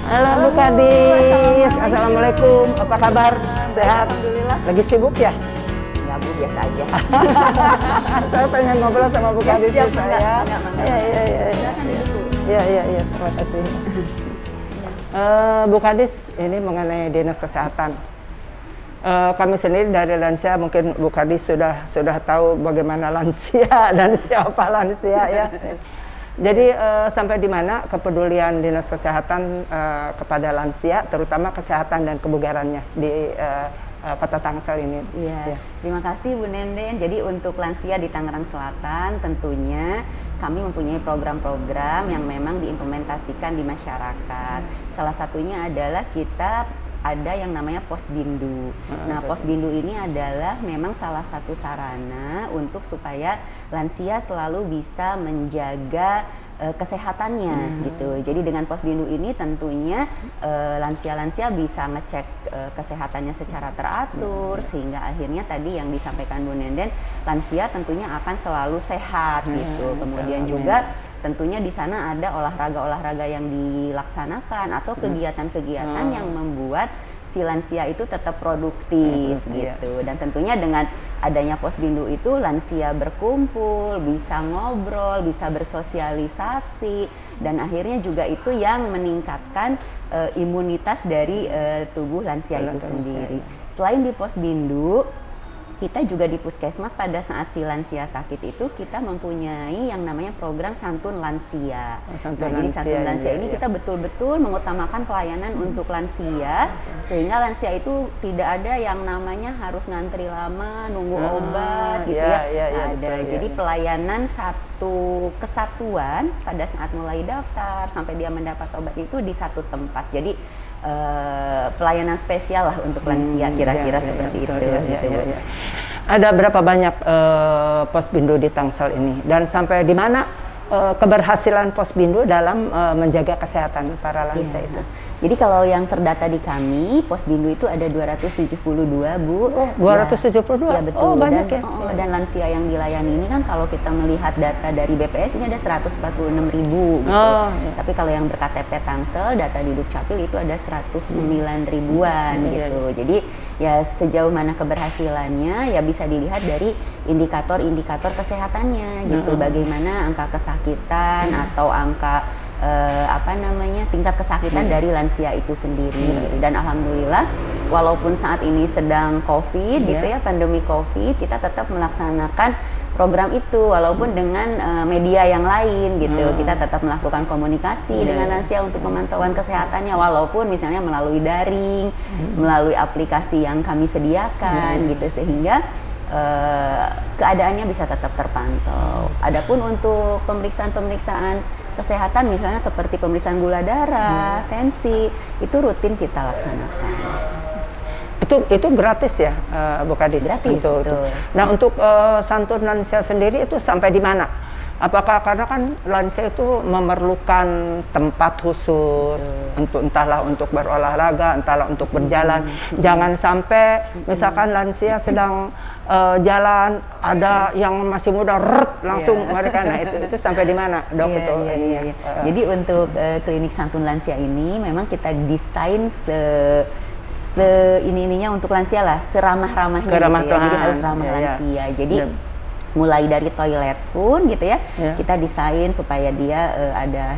Halo Bu Kadis, Assalamualaikum. Apa kabar? Sehat? Alhamdulillah. Lagi sibuk ya? Enggak Bu, biasa aja. Saya pengen ngobrol sama Bu Kadis Siap, saya. enggak. Iya, terima kasih. Bu Kadis, ini mengenai dinas kesehatan. Kami sendiri dari lansia, mungkin Bu Kadis sudah tahu bagaimana lansia dan siapa lansia ya. Jadi sampai di mana kepedulian dinas kesehatan kepada lansia, terutama kesehatan dan kebugarannya di Kota Tangsel ini. Iya. Terima kasih Bu Nenden. Jadi untuk lansia di Tangerang Selatan tentunya kami mempunyai program-program yang memang diimplementasikan di masyarakat. Salah satunya adalah kita ada yang namanya Posbindu. Nah, Posbindu ini adalah memang salah satu sarana untuk supaya lansia selalu bisa menjaga kesehatannya gitu. Jadi dengan Posbindu ini tentunya lansia-lansia bisa ngecek kesehatannya secara teratur sehingga akhirnya tadi yang disampaikan Bu Nenden, lansia tentunya akan selalu sehat gitu. Kemudian juga tentunya di sana ada olahraga-olahraga yang dilaksanakan atau kegiatan-kegiatan yang membuat si lansia itu tetap produktif gitu. Dan tentunya dengan adanya Posbindu itu lansia berkumpul, bisa ngobrol, bisa bersosialisasi, dan akhirnya juga itu yang meningkatkan imunitas dari tubuh lansia itu sendiri. Selain di Posbindu, kita juga di Puskesmas pada saat si lansia sakit itu kita mempunyai yang namanya program Santun Lansia. Jadi Santun Lansia ini kita betul-betul mengutamakan pelayanan untuk lansia, sehingga lansia itu tidak ada yang namanya harus ngantri lama, nunggu obat gitu ya. Ada. Jadi pelayanan satu kesatuan pada saat mulai daftar sampai dia mendapat obat itu di satu tempat. Jadi pelayanan spesial lah untuk lansia kira-kira seperti itu. Ada berapa banyak Posbindu di Tangsel ini dan sampai di mana keberhasilan Posbindu dalam menjaga kesehatan para lansia itu? Jadi kalau yang terdata di kami, Posbindu itu ada 272 Bu. Oh, 272? Ya betul. Oh, banyak ya? Dan lansia yang dilayani ini kan kalau kita melihat data dari BPS ini ada 146.000 gitu. Tapi kalau yang berKTP Tangsel, data di Dukcapil itu ada 109 ribuan gitu. Jadi ya sejauh mana keberhasilannya ya bisa dilihat dari indikator-indikator kesehatannya gitu. Bagaimana angka kesakitan atau angka tingkat kesakitan dari lansia itu sendiri gitu. Dan alhamdulillah walaupun saat ini sedang COVID gitu ya, pandemi COVID, kita tetap melaksanakan program itu walaupun dengan media yang lain gitu. Kita tetap melakukan komunikasi dengan lansia untuk pemantauan kesehatannya walaupun misalnya melalui daring, melalui aplikasi yang kami sediakan gitu, sehingga keadaannya bisa tetap terpantau. Adapun untuk pemeriksaan kesehatan misalnya seperti pemeriksaan gula darah, tensi, itu rutin kita laksanakan. Itu gratis ya, Bu Kadis? Gratis. Nah, untuk Santun Lansia sendiri itu sampai di mana? Apakah karena kan lansia itu memerlukan tempat khusus untuk entahlah untuk berolahraga, entahlah untuk berjalan. Jangan sampai misalkan lansia sedang jalan ada yang masih muda langsung mereka. Nah, itu sampai di mana, Dok? Jadi untuk klinik Santun Lansia ini memang kita desain ininya untuk lansia lah, seramah-ramahnya gitu ya. Jadi harus ramah lansia. Jadi mulai dari toilet pun gitu ya, kita desain supaya dia ada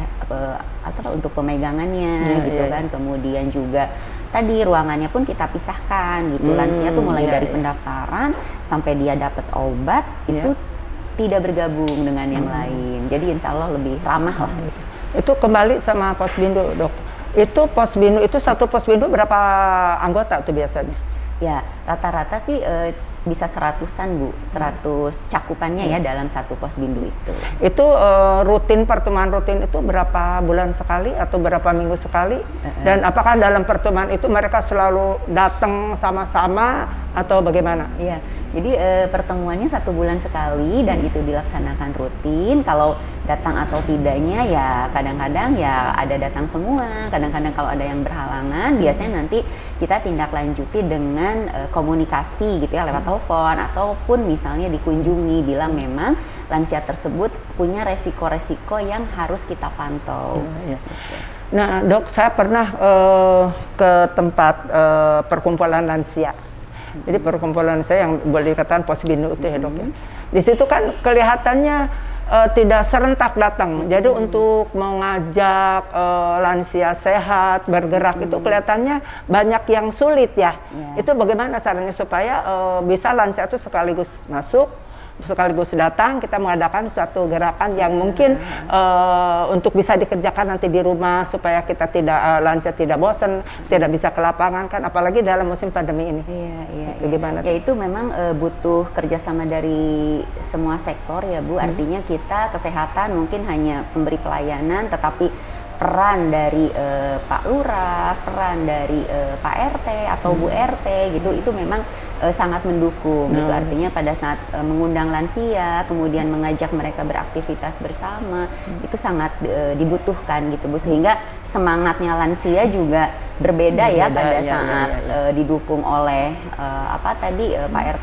untuk pemegangannya gitu kan. Kemudian juga tadi ruangannya pun kita pisahkan gitu. Lansia tuh mulai dari pendaftaran sampai dia dapat obat itu tidak bergabung dengan yang lain. Jadi insya Allah lebih ramah lah. Itu kembali sama Posbindu, Dok. Itu Posbindu itu satu Posbindu berapa anggota tuh biasanya? Ya rata-rata sih bisa 100-an Bu, 100 cakupannya ya dalam satu Posbindu itu. Itu pertemuan rutin itu berapa bulan sekali atau berapa minggu sekali? Dan apakah dalam pertemuan itu mereka selalu datang sama-sama atau bagaimana? Iya, jadi pertemuannya 1 bulan sekali dan itu dilaksanakan rutin. Kalau datang atau tidaknya ya kadang-kadang ya ada datang semua, kadang-kadang kalau ada yang berhalangan biasanya nanti kita tindak lanjuti dengan komunikasi gitu ya lewat telepon ataupun misalnya dikunjungi bilang memang lansia tersebut punya resiko-resiko yang harus kita pantau. Nah, Dok, saya pernah ke tempat perkumpulan lansia. Jadi perkumpulan saya yang boleh dikatakan Posbindu itu ya, Dok ya. Di situ kan kelihatannya tidak serentak datang. Jadi untuk mengajak lansia sehat bergerak itu kelihatannya banyak yang sulit ya. Itu bagaimana caranya supaya bisa lansia itu sekaligus masuk, sekaligus datang, kita mengadakan suatu gerakan yang mungkin untuk bisa dikerjakan nanti di rumah supaya kita tidak lansia tidak bosan, tidak bisa ke lapangan kan, apalagi dalam musim pandemi ini. Iya. Gimana? Ya itu memang butuh kerjasama dari semua sektor ya Bu. Artinya kita kesehatan mungkin hanya pemberi pelayanan, tetapi peran dari Pak Lurah, peran dari Pak RT atau Bu RT gitu, itu memang sangat mendukung gitu. Artinya pada saat mengundang lansia, kemudian mengajak mereka beraktivitas bersama, itu sangat dibutuhkan gitu Bu, sehingga semangatnya lansia juga berbeda ya pada saat didukung oleh Pak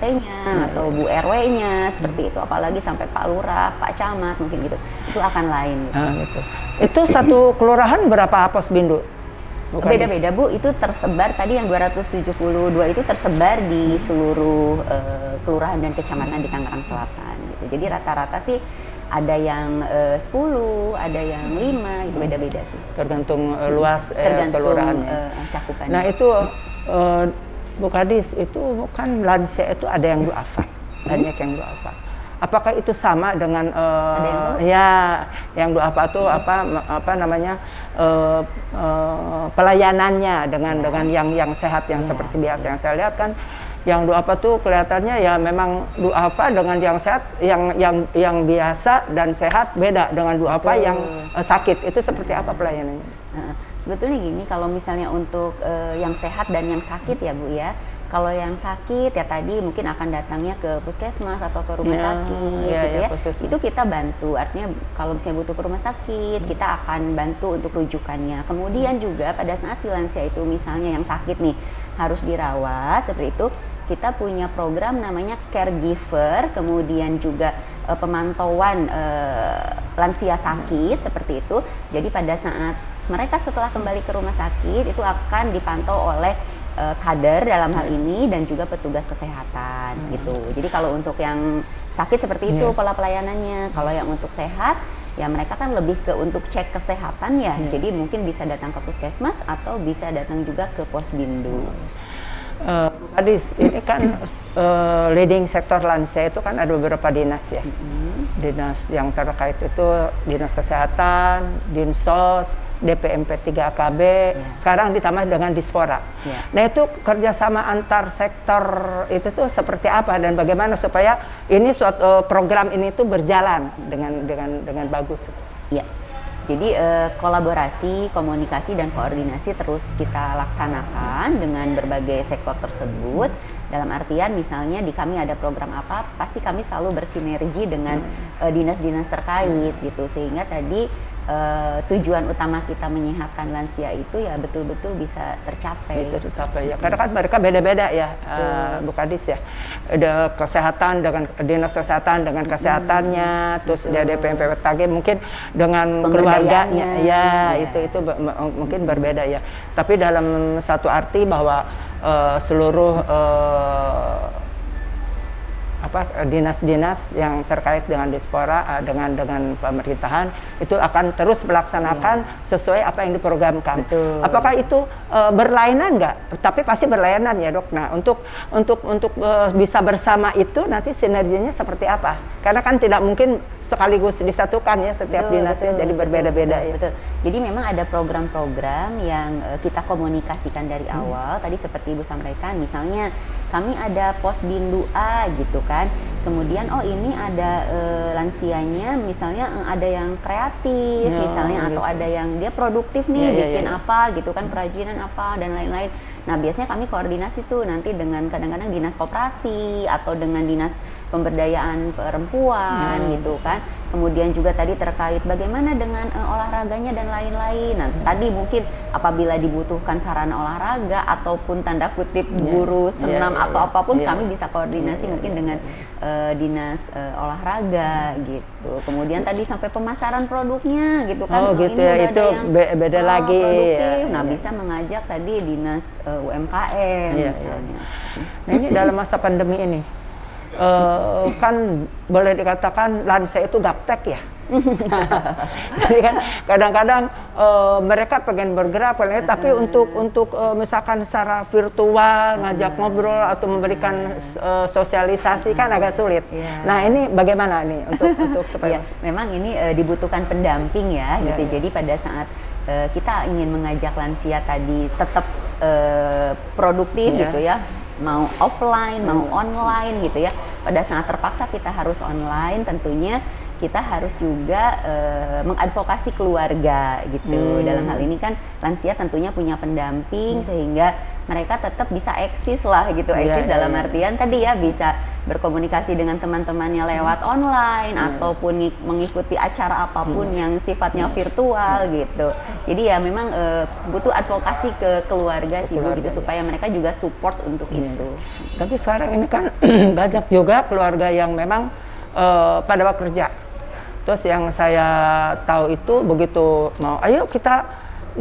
RT-nya atau Bu RW-nya seperti itu, apalagi sampai Pak Lurah, Pak Camat mungkin gitu, itu akan lain gitu. Itu satu kelurahan berapa Posbindu? Beda-beda Bu, itu tersebar tadi yang 272 itu tersebar di seluruh kelurahan dan kecamatan di Tangerang Selatan gitu. Jadi rata-rata sih ada yang 10, ada yang 5, itu beda-beda sih. Tergantung luas kelurahannya. Cakupannya. Nah itu Bu Kadis, itu kan lansia itu ada yang duafa, banyak yang duafa. Apakah itu sama dengan yang duafa itu pelayanannya dengan yang sehat yang seperti biasa yang saya lihat kan, yang duafa tuh kelihatannya ya memang duafa dengan yang sehat, yang biasa dan sehat beda dengan duafa yang sakit. Itu seperti apa pelayanannya? Sebetulnya gini, kalau misalnya untuk yang sehat dan yang sakit ya Bu ya, kalau yang sakit ya tadi mungkin akan datangnya ke puskesmas atau ke rumah sakit gitu ya. Itu kita bantu, artinya kalau misalnya butuh ke rumah sakit, kita akan bantu untuk rujukannya. Kemudian juga pada saat si lansia itu misalnya yang sakit nih harus dirawat seperti itu, kita punya program namanya caregiver, kemudian juga pemantauan lansia sakit seperti itu. Jadi pada saat mereka setelah kembali ke rumah sakit itu akan dipantau oleh kader dalam hal ini dan juga petugas kesehatan gitu. Jadi kalau untuk yang sakit seperti itu pola pelayanannya. Kalau yang untuk sehat ya mereka kan lebih ke untuk cek kesehatan ya. Jadi mungkin bisa datang ke puskesmas atau bisa datang juga ke Posbindu. Bu Kadis, ini kan leading sektor lansia itu kan ada beberapa dinas ya. Dinas yang terkait itu Dinas Kesehatan, Dinsos, DPMP 3 AKB, sekarang ditambah dengan Dispora. Nah itu kerjasama antar sektor itu tuh seperti apa dan bagaimana supaya ini suatu program ini tuh berjalan dengan bagus? Ya. Jadi kolaborasi, komunikasi, dan koordinasi terus kita laksanakan dengan berbagai sektor tersebut. Dalam artian misalnya di kami ada program apa, pasti kami selalu bersinergi dengan dinas-dinas terkait gitu. Sehingga tadi tujuan utama kita menyehatkan lansia itu ya betul-betul bisa tercapai. Bisa tercapai ya. Karena kan mereka beda-beda ya, Bu Kadis ya. Ada kesehatan dengan dinas kesehatan dengan kesehatannya, terus ada DPMP TAG mungkin dengan keluarganya ya, itu mungkin berbeda ya. Tapi dalam satu arti bahwa seluruh dinas-dinas yang terkait dengan Dispora dengan pemerintahan itu akan terus melaksanakan sesuai apa yang diprogramkan. Apakah itu berlainan nggak? Tapi pasti berlainan ya Dok. Nah untuk bisa bersama itu nanti sinerginya seperti apa? Karena kan tidak mungkin sekaligus disatukan ya setiap dinasnya, jadi berbeda-beda ya. Betul. Jadi memang ada program-program yang kita komunikasikan dari awal. Tadi seperti Ibu sampaikan, misalnya kami ada Posbindu A gitu kan. Kemudian ini ada lansianya, misalnya ada yang kreatif misalnya, atau ada yang dia produktif nih bikin apa gitu kan, kerajinan apa dan lain-lain. Nah biasanya kami koordinasi tuh nanti dengan kadang-kadang dinas koperasi atau dengan dinas pemberdayaan perempuan gitu kan. Kemudian juga tadi terkait bagaimana dengan olahraganya dan lain-lain. Nah tadi mungkin apabila dibutuhkan sarana olahraga ataupun tanda kutip guru senam atau apapun, kami bisa koordinasi mungkin dengan dinas olahraga gitu. gitu. Kemudian tadi sampai pemasaran produknya gitu kan. Oh gitu ya, itu beda lagi. Produktif. Ya, nah bisa mengajak tadi dinas UMKM misalnya. Nah ini dalam masa pandemi ini, kan boleh dikatakan lansia itu gaptek ya. Jadi kan kadang-kadang mereka pengen bergerak, tapi untuk misalkan secara virtual ngajak ngobrol atau memberikan sosialisasi kan agak sulit. Nah ini bagaimana nih untuk supaya memang ini dibutuhkan pendamping ya, gitu. Jadi pada saat kita ingin mengajak lansia tadi tetap produktif gitu ya, mau offline mau online gitu ya. Pada saat terpaksa kita harus online, tentunya kita harus juga mengadvokasi keluarga gitu. Dalam hal ini kan lansia tentunya punya pendamping sehingga mereka tetap bisa eksis lah gitu. Eksis dalam artian tadi ya bisa berkomunikasi dengan teman-temannya lewat online ataupun mengikuti acara apapun yang sifatnya virtual gitu. Jadi ya memang butuh advokasi ke keluarga sih Bu gitu, supaya mereka juga support untuk itu. Tapi sekarang ini kan banyak juga keluarga yang memang pada waktu kerja. Terus yang saya tahu itu begitu mau, ayo kita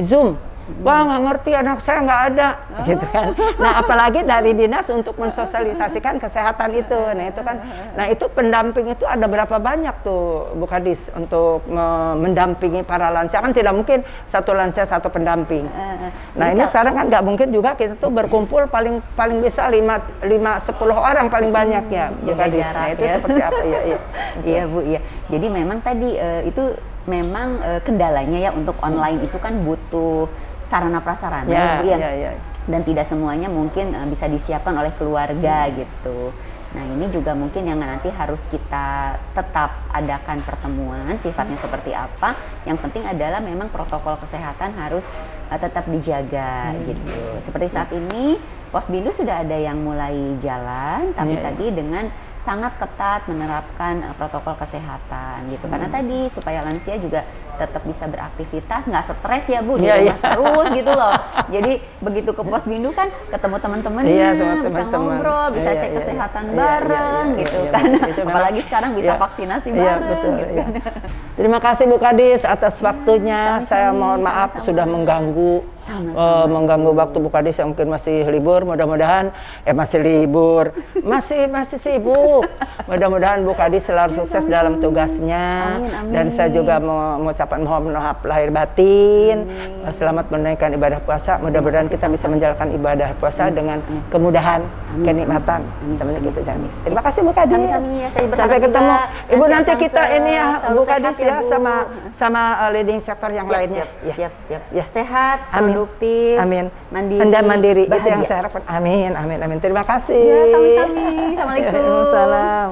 Zoom. Wah nggak ngerti, anak saya nggak ada, gitu kan. Nah apalagi dari dinas untuk mensosialisasikan kesehatan itu. Nah itu kan, nah itu pendamping itu ada berapa banyak tuh Bu Kadis untuk mendampingi para lansia, kan tidak mungkin satu lansia satu pendamping. Nah ini sekarang kan nggak mungkin juga kita tuh berkumpul paling bisa 5-10 orang paling banyak ya Bu Kadis. Nah itu seperti apa ya? Iya Bu, iya. Jadi memang tadi itu memang kendalanya ya untuk online itu kan butuh sarana prasarana dan tidak semuanya mungkin bisa disiapkan oleh keluarga gitu. Nah ini juga mungkin yang nanti harus kita tetap adakan pertemuan, sifatnya seperti apa. Yang penting adalah memang protokol kesehatan harus tetap dijaga gitu. Seperti saat ini Posbindu sudah ada yang mulai jalan, tapi tadi dengan sangat ketat menerapkan protokol kesehatan gitu. Karena tadi supaya lansia juga tetap bisa beraktivitas, nggak stres ya Bu, di rumah terus gitu loh. Jadi begitu ke Posbindu kan ketemu teman-temannya, bisa ngobrol, bisa cek kesehatan bareng gitu kan. Apalagi sekarang bisa vaksinasi bareng gitu kan. Terima kasih Bu Kadis atas waktunya. Saya mohon maaf sudah mengganggu waktu Bu Kadis yang mungkin masih libur. Mudah-mudahan masih libur, masih sibuk. Mudah-mudahan Bu Kadis selalu sukses dalam tugasnya. Dan saya juga mau mengucapkan mohon maaf lahir batin. Selamat menunaikan ibadah puasa. Mudah-mudahan kita bisa menjalankan ibadah puasa dengan kemudahan, kenikmatan. Sebenarnya gitu Jami. Terima kasih Bu Kadis. Sampai ketemu. Ibu nanti kita ini ya Bu Kadis ya sama leading sektor yang lainnya. Siap. Sehat, produktif, mandiri. Itu yang saya harapkan. Amin. Terima kasih. Ya, sami-sami. Assalamualaikum. Waalaikumsalam.